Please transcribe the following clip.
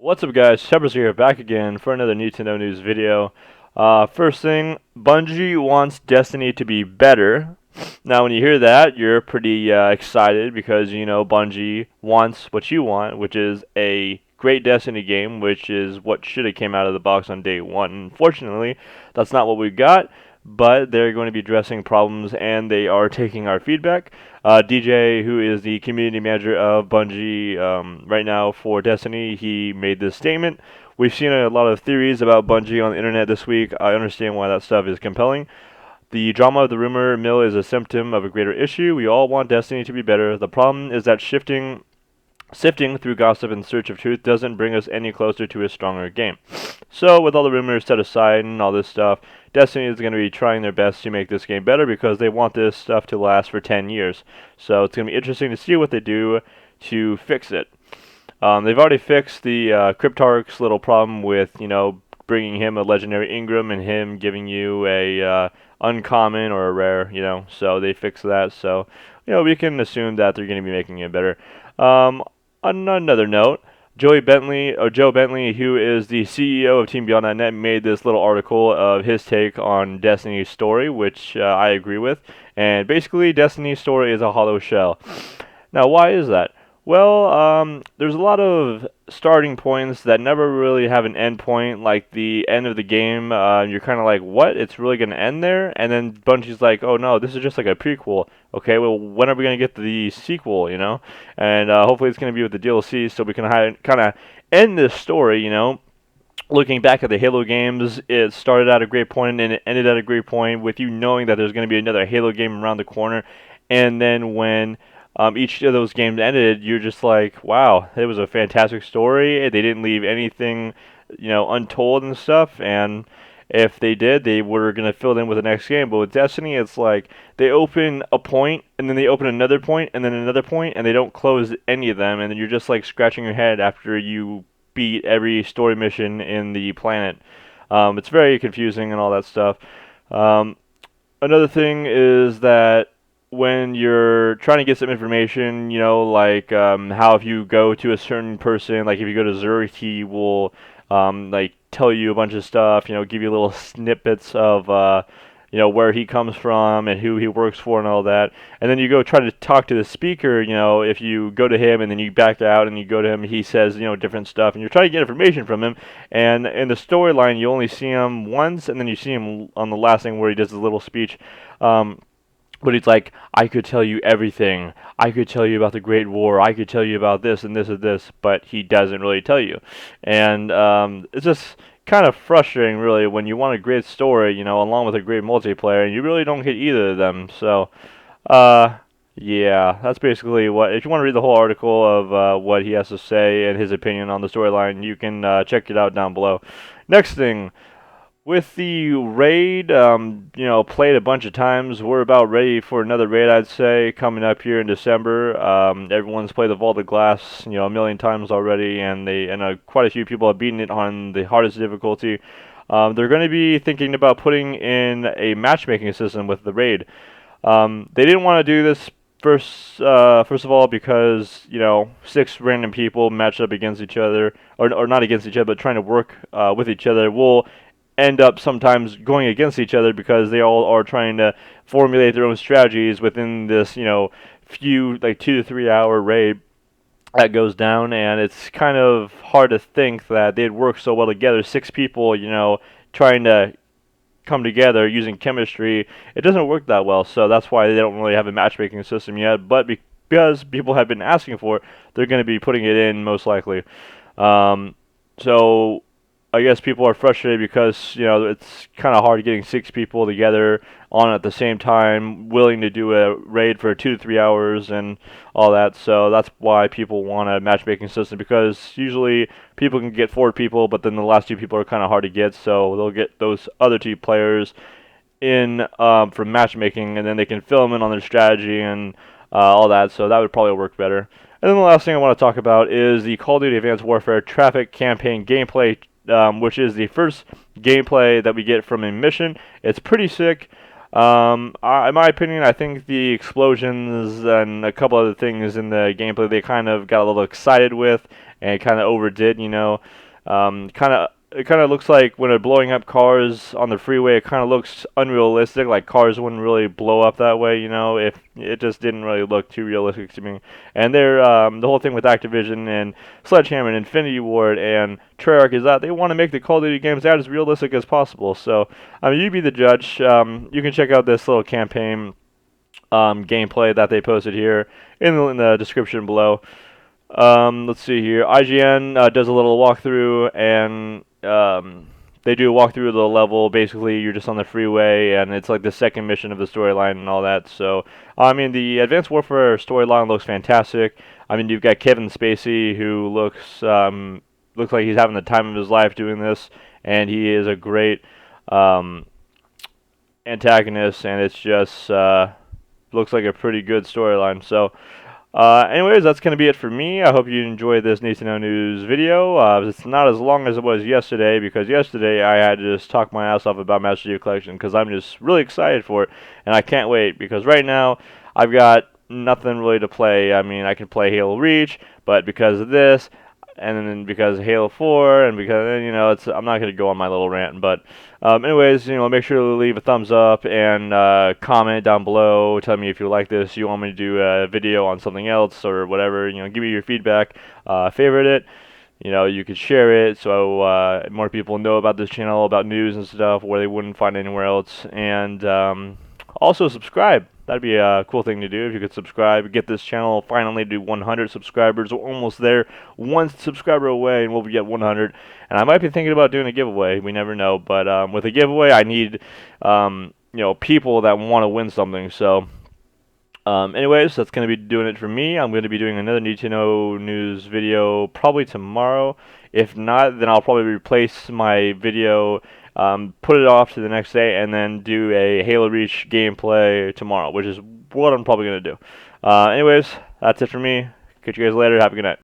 What's up, guys? Temperistic here, back again for another Need to Know News video. First thing, Bungie wants Destiny to be better. Now, when you hear that, you're pretty excited because you know Bungie wants what you want, which is a great Destiny game, which is what should have came out of the box on day one. Unfortunately, that's not what we got, but they're going to be addressing problems and they are taking our feedback. DJ, who is the community manager of Bungie right now for Destiny, he made this statement. We've seen a lot of theories about Bungie on the internet this week. I understand why that stuff is compelling. The drama of the rumor mill is a symptom of a greater issue. We all want Destiny to be better. The problem is that sifting through gossip in search of truth doesn't bring us any closer to a stronger game. So, with all the rumors set aside and all this stuff, Destiny is going to be trying their best to make this game better because they want this stuff to last for 10 years. So, it's going to be interesting to see what they do to fix it. They've already fixed the Cryptarch's little problem with, bringing him a legendary Ingram and him giving you a uncommon or a rare, so they fixed that. So, we can assume that they're going to be making it better. On another note, Joe Bentley, who is the CEO of Team Beyond.net, made this little article of his take on Destiny's story, which I agree with. And basically, Destiny's story is a hollow shell. Now, why is that? Well, there's a lot of starting points that never really have an end point, like the end of the game. You're kind of like, what? It's really going to end there? And then Bungie's like, oh no, this is just like a prequel. Okay, well, when are we going to get the sequel, And hopefully it's going to be with the DLC so we can kind of end this story, Looking back at the Halo games, it started at a great point and it ended at a great point with you knowing that there's going to be another Halo game around the corner. And then when each of those games ended, you're just like, wow, it was a fantastic story. They didn't leave anything, untold and stuff. And if they did, they were going to fill it in with the next game. But with Destiny, it's like they open a point, and then they open another point, and then another point, and they don't close any of them. And then you're just like scratching your head after you beat every story mission in the planet. It's very confusing and all that stuff. Another thing is that when you're trying to get some information, like how if you go to a certain person, like if you go to Zurich, he will like tell you a bunch of stuff, give you little snippets of where he comes from and who he works for and all that. And then you go try to talk to the speaker, if you go to him and then you back out and you go to him, he says, different stuff, and you're trying to get information from him. And in the storyline, you only see him once, and then you see him on the last thing where he does a little speech. But he's like, I could tell you everything. I could tell you about the Great War. I could tell you about this and this and this. But he doesn't really tell you. And it's just kind of frustrating, really, when you want a great story, along with a great multiplayer, and you really don't get either of them. So, yeah, that's basically what. If you want to read the whole article of what he has to say and his opinion on the storyline, you can check it out down below. Next thing. With the raid, played a bunch of times. We're about ready for another raid, I'd say, coming up here in December. Everyone's played the Vault of Glass, a million times already, and quite a few people have beaten it on the hardest difficulty. They're going to be thinking about putting in a matchmaking system with the raid. They didn't want to do this first of all because 6 random people matched up against each other, or not against each other, but trying to work with each other will end up sometimes going against each other because they all are trying to formulate their own strategies within this, few, like 2 to 3 hour raid that goes down. And it's kind of hard to think that they'd work so well together. 6 people, trying to come together using chemistry. It doesn't work that well, so that's why they don't really have a matchmaking system yet. But because people have been asking for it, they're going to be putting it in most likely. So I guess people are frustrated because, it's kind of hard getting 6 people together on at the same time, willing to do a raid for 2 to 3 hours and all that. So that's why people want a matchmaking system, because usually people can get 4 people, but then the last 2 people are kind of hard to get. So they'll get those other 2 players in for matchmaking, and then they can fill them in on their strategy and all that. So that would probably work better. And then the last thing I want to talk about is the Call of Duty Advanced Warfare Traffic Campaign gameplay, which is the first gameplay that we get from a mission. It's pretty sick. In my opinion, I think the explosions and a couple other things in the gameplay they kind of got a little excited with, and it kind of overdid, it kind of looks like when they're blowing up cars on the freeway, it kind of looks unrealistic. Like cars wouldn't really blow up that way, if it just didn't really look too realistic to me. And the whole thing with Activision and Sledgehammer and Infinity Ward and Treyarch is that they want to make the Call of Duty games as realistic as possible. So, I mean, you be the judge. You can check out this little campaign gameplay that they posted here in the description below. Let's see here. IGN does a little walkthrough, and they do a walkthrough of the level. Basically, you're just on the freeway, and it's like the second mission of the storyline and all that. So, I mean, the Advanced Warfare storyline looks fantastic. I mean, you've got Kevin Spacey, who looks like he's having the time of his life doing this, and he is a great antagonist, and it's just looks like a pretty good storyline. So. Anyways, that's going to be it for me. I hope you enjoyed this Need to Know News video. It's not as long as it was yesterday, because yesterday I had to just talk my ass off about Master Chief Collection, because I'm just really excited for it, and I can't wait, because right now I've got nothing really to play. I mean, I can play Halo Reach, but because of this, and then because of Halo 4, and because, I'm not going to go on my little rant, but anyways, make sure to leave a thumbs up and comment down below. Tell me if you like this, you want me to do a video on something else or whatever. Give me your feedback. Favorite it. You could share it so more people know about this channel, about news and stuff where they wouldn't find anywhere else. And also subscribe. That'd be a cool thing to do if you could subscribe. Get this channel finally to 100 subscribers. We're almost there. One subscriber away, and we'll be at 100. And I might be thinking about doing a giveaway. We never know. But with a giveaway, I need people that want to win something. So, anyways, that's going to be doing it for me. I'm going to be doing another Need to Know News video probably tomorrow. If not, then I'll probably replace my video, put it off to the next day, and then do a Halo Reach gameplay tomorrow, which is what I'm probably going to do. Anyways, that's it for me. Catch you guys later. Have a good night.